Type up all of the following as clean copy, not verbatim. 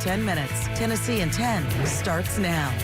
10 minutes. Tennessee in 10 starts now.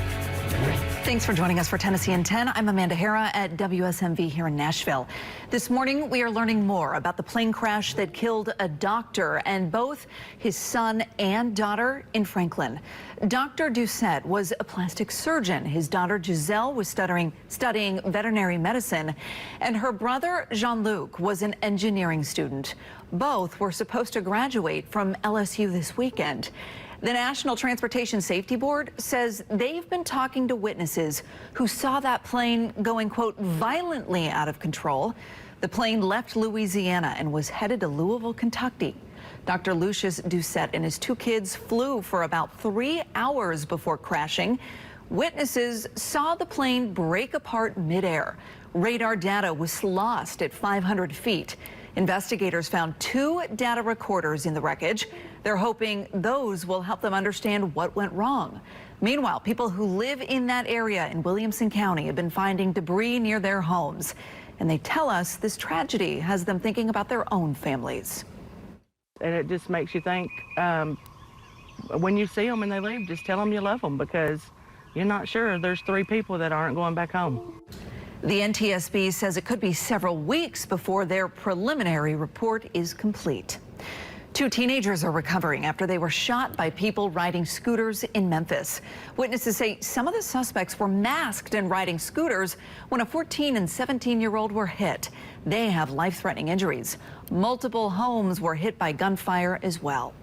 Thanks for joining us for Tennessee in 10. I'm Amanda Hara at WSMV here in Nashville. This morning, we are learning more about the plane crash that killed a doctor and both his son and daughter in Franklin. Dr. Doucette was a plastic surgeon. His daughter Giselle was studying veterinary medicine, and her brother Jean-Luc was an engineering student. Both were supposed to graduate from LSU this weekend. The National Transportation Safety Board says they've been talking to witnesses who saw that plane going, quote, violently out of control. The plane left Louisiana and was headed to Louisville, Kentucky. Dr. Lucius Doucette and his two kids flew for about 3 hours before crashing. Witnesses saw the plane break apart midair. Radar data was lost at 500 feet. Investigators found 2 data recorders in the wreckage. They're hoping those will help them understand what went wrong. Meanwhile, people who live in that area in Williamson County have been finding debris near their homes. And they tell us this tragedy has them thinking about their own families. And it just makes you think, when you see them and they leave, just tell them you love them, because you're not sure. There's 3 people that aren't going back home. The NTSB says it could be several weeks before their preliminary report is complete. 2 teenagers are recovering after they were shot by people riding scooters in Memphis. Witnesses say some of the suspects were masked and riding scooters when a 14 and 17-year-old were hit. They have life-threatening injuries. Multiple homes were hit by gunfire as well.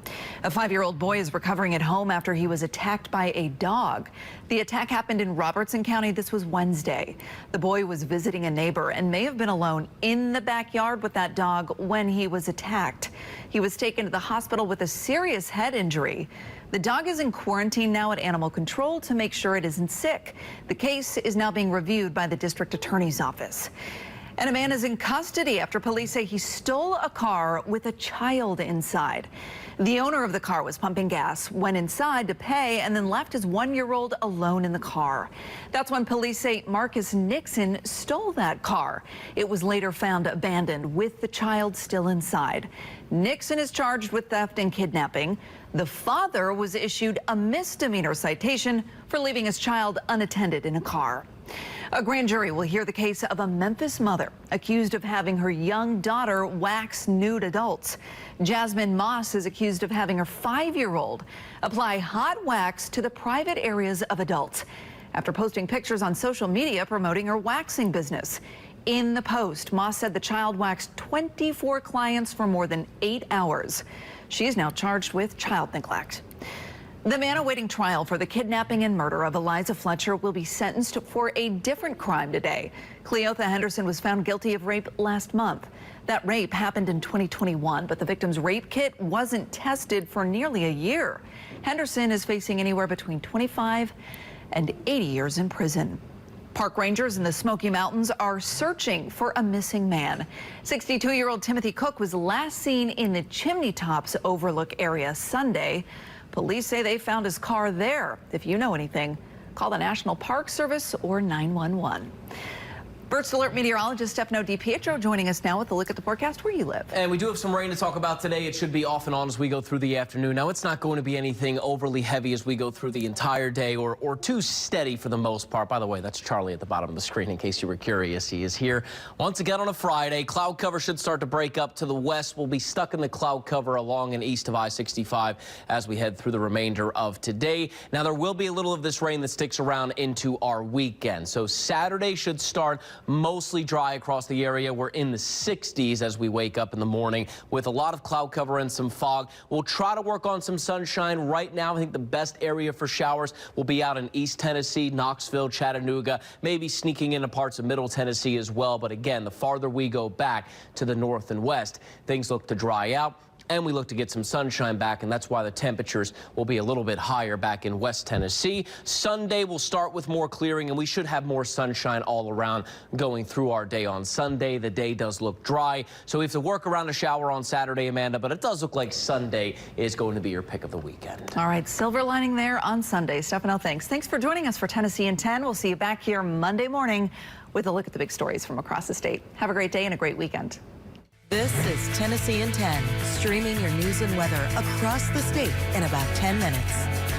A 5-year-old boy is recovering at home after he was attacked by a dog. The attack happened in Robertson County. This was Wednesday. The boy was visiting a neighbor and may have been alone in the backyard with that dog when he was attacked. He was taken to the hospital with a serious head injury. The dog is in quarantine now at Animal Control to make sure it isn't sick. The case is now being reviewed by the district attorney's office. And a man is in custody after police say he stole a car with a child inside. The owner of the car was pumping gas, went inside to pay, and then left his 1-year-old alone in the car. That's when police say Marcus Nixon stole that car. It was later found abandoned with the child still inside. Nixon is charged with theft and kidnapping. The father was issued a misdemeanor citation for leaving his child unattended in a car. A grand jury will hear the case of a Memphis mother accused of having her young daughter wax nude adults. Jasmine Moss is accused of having her 5-year-old apply hot wax to the private areas of adults after posting pictures on social media promoting her waxing business. In the post, Moss said the child waxed 24 clients for more than 8 hours. She is now charged with child neglect. The man awaiting trial for the kidnapping and murder of Eliza Fletcher will be sentenced for a different crime today. Cleotha Henderson was found guilty of rape last month. That rape happened in 2021, but the victim's rape kit wasn't tested for nearly a year. Henderson is facing anywhere between 25 and 80 years in prison. Park rangers in the Smoky Mountains are searching for a missing man. 62-year-old Timothy Cook was last seen in the Chimney Tops Overlook area Sunday. Police say they found his car there. If you know anything, call the National Park Service or 911. First Alert meteorologist Stefano DiPietro joining us now with a look at the forecast where you live. And we do have some rain to talk about today. It should be off and on as we go through the afternoon. Now, it's not going to be anything overly heavy as we go through the entire day or too steady for the most part. By the way, that's Charlie at the bottom of the screen in case you were curious. He is here once again on a Friday. Cloud cover should start to break up to the west. We'll be stuck in the cloud cover along and east of I-65 as we head through the remainder of today. Now, there will be a little of this rain that sticks around into our weekend. So Saturday should start mostly dry across the area. We're in the 60s as we wake up in the morning with a lot of cloud cover and some fog. We'll try to work on some sunshine. Right now, I think the best area for showers will be out in East Tennessee, Knoxville, Chattanooga, maybe sneaking into parts of Middle Tennessee as well. But again, the farther we go back to the north and west, things look to dry out. And we look to get some sunshine back, and that's why the temperatures will be a little bit higher back in West Tennessee. Sunday will start with more clearing, and we should have more sunshine all around going through our day on Sunday. The day does look dry, so we have to work around a shower on Saturday, Amanda, but it does look like Sunday is going to be your pick of the weekend. All right, silver lining there on Sunday. Stefano, thanks. Thanks for joining us for Tennessee in 10. We'll see you back here Monday morning with a look at the big stories from across the state. Have a great day and a great weekend. This is Tennessee in 10, streaming your news and weather across the state in about 10 minutes.